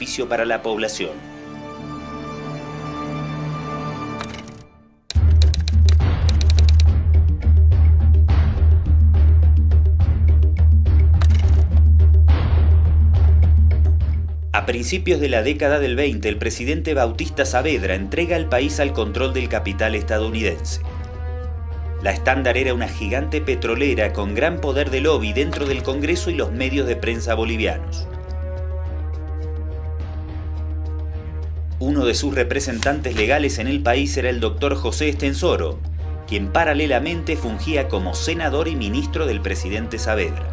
beneficio para la población. A principios de la década del 20, el presidente Bautista Saavedra entrega el país al control del capital estadounidense. La Standard era una gigante petrolera con gran poder de lobby dentro del Congreso y los medios de prensa bolivianos. Uno de sus representantes legales en el país era el doctor José Estensoro, quien paralelamente fungía como senador y ministro del presidente Saavedra.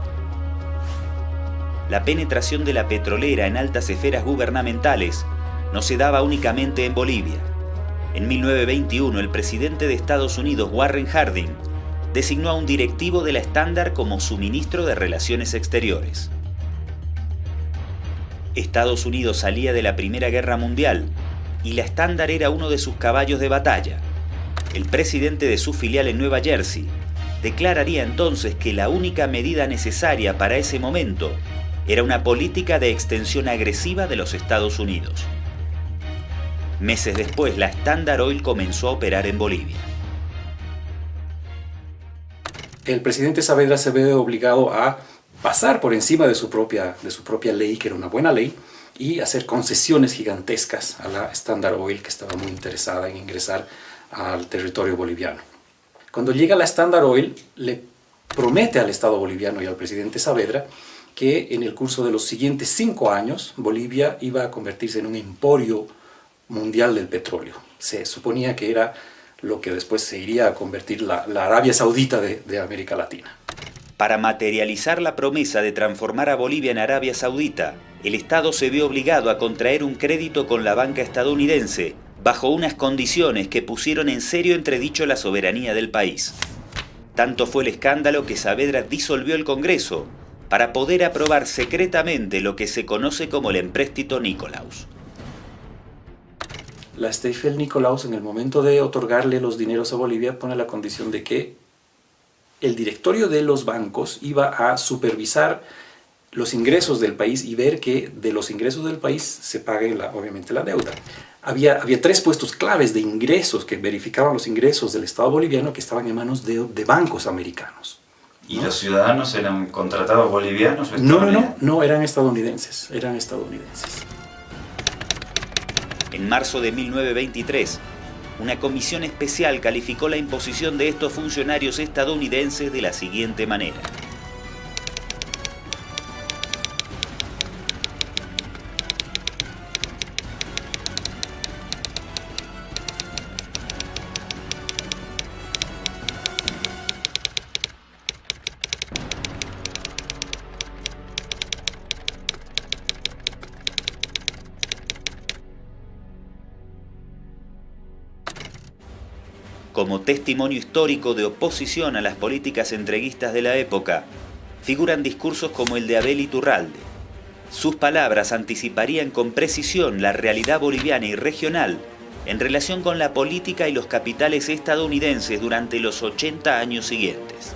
La penetración de la petrolera en altas esferas gubernamentales no se daba únicamente en Bolivia. En 1921, el presidente de Estados Unidos, Warren Harding, designó a un directivo de la Standard como su ministro de Relaciones Exteriores. Estados Unidos salía de la Primera Guerra Mundial y la Standard era uno de sus caballos de batalla. El presidente de su filial en Nueva Jersey declararía entonces que la única medida necesaria para ese momento era una política de extensión agresiva de los Estados Unidos. Meses después, la Standard Oil comenzó a operar en Bolivia. El presidente Saavedra se ve obligado a pasar por encima de su propia ley, que era una buena ley, y hacer concesiones gigantescas a la Standard Oil, que estaba muy interesada en ingresar al territorio boliviano. Cuando llega la Standard Oil, le promete al Estado boliviano y al presidente Saavedra que en el curso de los siguientes 5 años Bolivia iba a convertirse en un emporio mundial del petróleo. Se suponía que era lo que después se iría a convertir la Arabia Saudita de América Latina. Para materializar la promesa de transformar a Bolivia en Arabia Saudita, el Estado se vio obligado a contraer un crédito con la banca estadounidense, bajo unas condiciones que pusieron en serio entredicho la soberanía del país. Tanto fue el escándalo que Saavedra disolvió el Congreso para poder aprobar secretamente lo que se conoce como el empréstito Nicolaus. La Stiefel-Nicolaus, en el momento de otorgarle los dineros a Bolivia, pone la condición de que el directorio de los bancos iba a supervisar los ingresos del país y ver que de los ingresos del país se pague obviamente la deuda. Había 3 puestos claves de ingresos que verificaban los ingresos del Estado boliviano que estaban en manos de bancos americanos. ¿Y los ciudadanos eran contratados bolivianos o estadounidenses? No, eran estadounidenses. En marzo de 1923, una comisión especial calificó la imposición de estos funcionarios estadounidenses de la siguiente manera. Como testimonio histórico de oposición a las políticas entreguistas de la época, figuran discursos como el de Abel Iturralde. Sus palabras anticiparían con precisión la realidad boliviana y regional en relación con la política y los capitales estadounidenses durante los 80 años siguientes.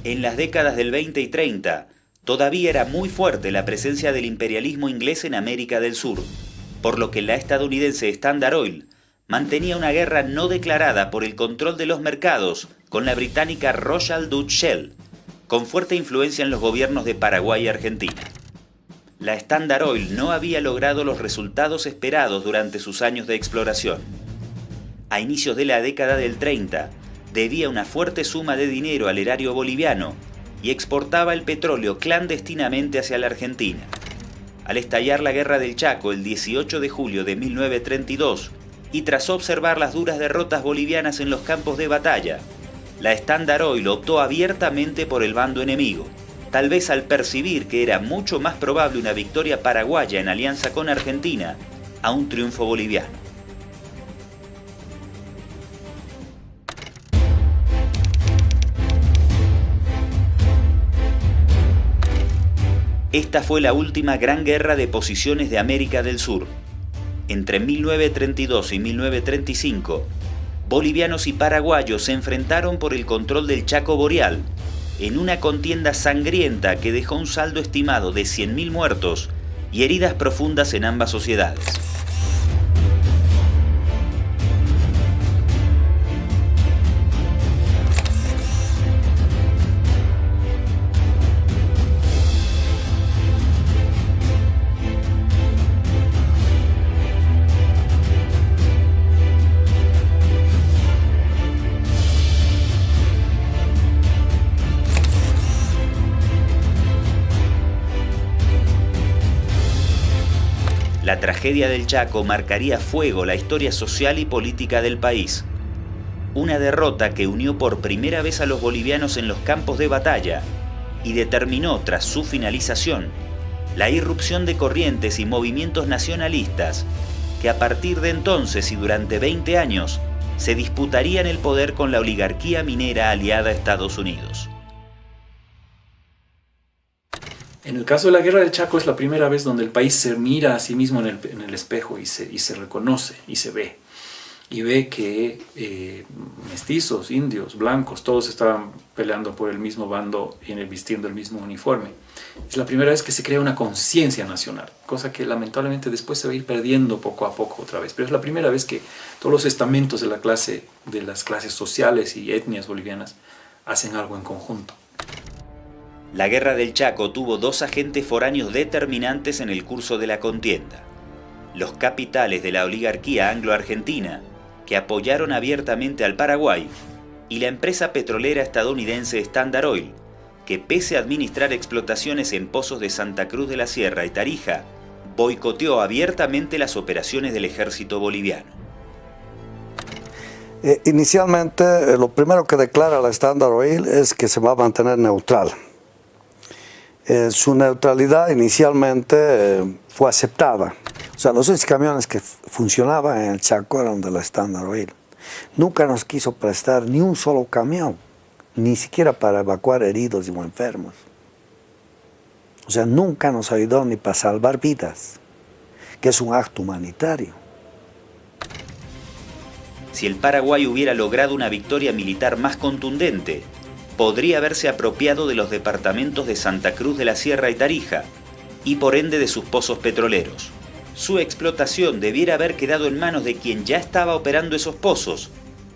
En las décadas del 20 y 30, todavía era muy fuerte la presencia del imperialismo inglés en América del Sur, por lo que la estadounidense Standard Oil mantenía una guerra no declarada por el control de los mercados con la británica Royal Dutch Shell, con fuerte influencia en los gobiernos de Paraguay y Argentina. La Standard Oil no había logrado los resultados esperados durante sus años de exploración. A inicios de la década del 30, debía una fuerte suma de dinero al erario boliviano y exportaba el petróleo clandestinamente hacia la Argentina. Al estallar la Guerra del Chaco el 18 de julio de 1932 y tras observar las duras derrotas bolivianas en los campos de batalla, la Standard Oil optó abiertamente por el bando enemigo, tal vez al percibir que era mucho más probable una victoria paraguaya en alianza con Argentina a un triunfo boliviano. Esta fue la última gran guerra de posiciones de América del Sur. Entre 1932 y 1935, bolivianos y paraguayos se enfrentaron por el control del Chaco Boreal, en una contienda sangrienta que dejó un saldo estimado de 100.000 muertos y heridas profundas en ambas sociedades. La tragedia del Chaco marcaría a fuego la historia social y política del país. Una derrota que unió por primera vez a los bolivianos en los campos de batalla y determinó, tras su finalización, la irrupción de corrientes y movimientos nacionalistas que a partir de entonces y durante 20 años se disputarían el poder con la oligarquía minera aliada a Estados Unidos. En el caso de la Guerra del Chaco es la primera vez donde el país se mira a sí mismo en el espejo y se reconoce y se ve. Y ve que mestizos, indios, blancos, todos estaban peleando por el mismo bando y vistiendo el mismo uniforme. Es la primera vez que se crea una conciencia nacional, cosa que lamentablemente después se va a ir perdiendo poco a poco otra vez. Pero es la primera vez que todos los estamentos de las clases sociales y etnias bolivianas hacen algo en conjunto. La Guerra del Chaco tuvo dos agentes foráneos determinantes en el curso de la contienda: los capitales de la oligarquía anglo-argentina, que apoyaron abiertamente al Paraguay, y la empresa petrolera estadounidense Standard Oil, que pese a administrar explotaciones en pozos de Santa Cruz de la Sierra y Tarija, boicoteó abiertamente las operaciones del ejército boliviano. Inicialmente, lo primero que declara la Standard Oil es que se va a mantener neutral. Su neutralidad inicialmente fue aceptada. O sea, los camiones que funcionaban en el Chaco eran de la Standard Oil. Nunca nos quiso prestar ni un solo camión, ni siquiera para evacuar heridos o enfermos. O sea, nunca nos ayudó ni para salvar vidas, que es un acto humanitario. Si el Paraguay hubiera logrado una victoria militar más contundente, podría haberse apropiado de los departamentos de Santa Cruz de la Sierra y Tarija, y por ende de sus pozos petroleros. Su explotación debiera haber quedado en manos de quien ya estaba operando esos pozos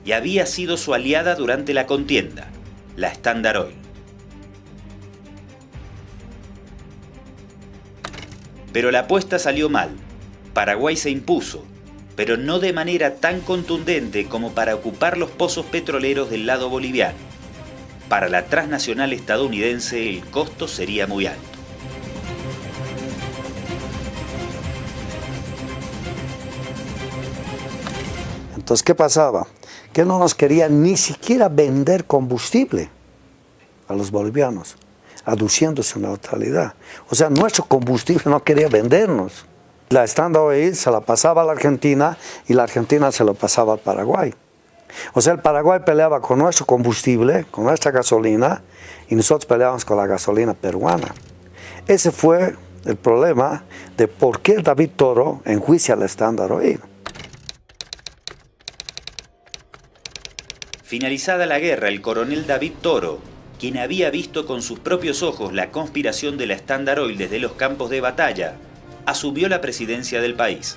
y había sido su aliada durante la contienda, la Standard Oil. Pero la apuesta salió mal. Paraguay se impuso, pero no de manera tan contundente como para ocupar los pozos petroleros del lado boliviano. Para la transnacional estadounidense el costo sería muy alto. Entonces, ¿qué pasaba? Que no nos querían ni siquiera vender combustible a los bolivianos, aduciendo su neutralidad. O sea, nuestro combustible no quería vendernos. La Standard Oil se la pasaba a la Argentina y la Argentina se lo pasaba al Paraguay. O sea, el Paraguay peleaba con nuestro combustible, con nuestra gasolina, y nosotros peleábamos con la gasolina peruana. Ese fue el problema de por qué David Toro enjuicia a la Standard Oil. Finalizada la guerra, el coronel David Toro, quien había visto con sus propios ojos la conspiración de la Standard Oil desde los campos de batalla, asumió la presidencia del país.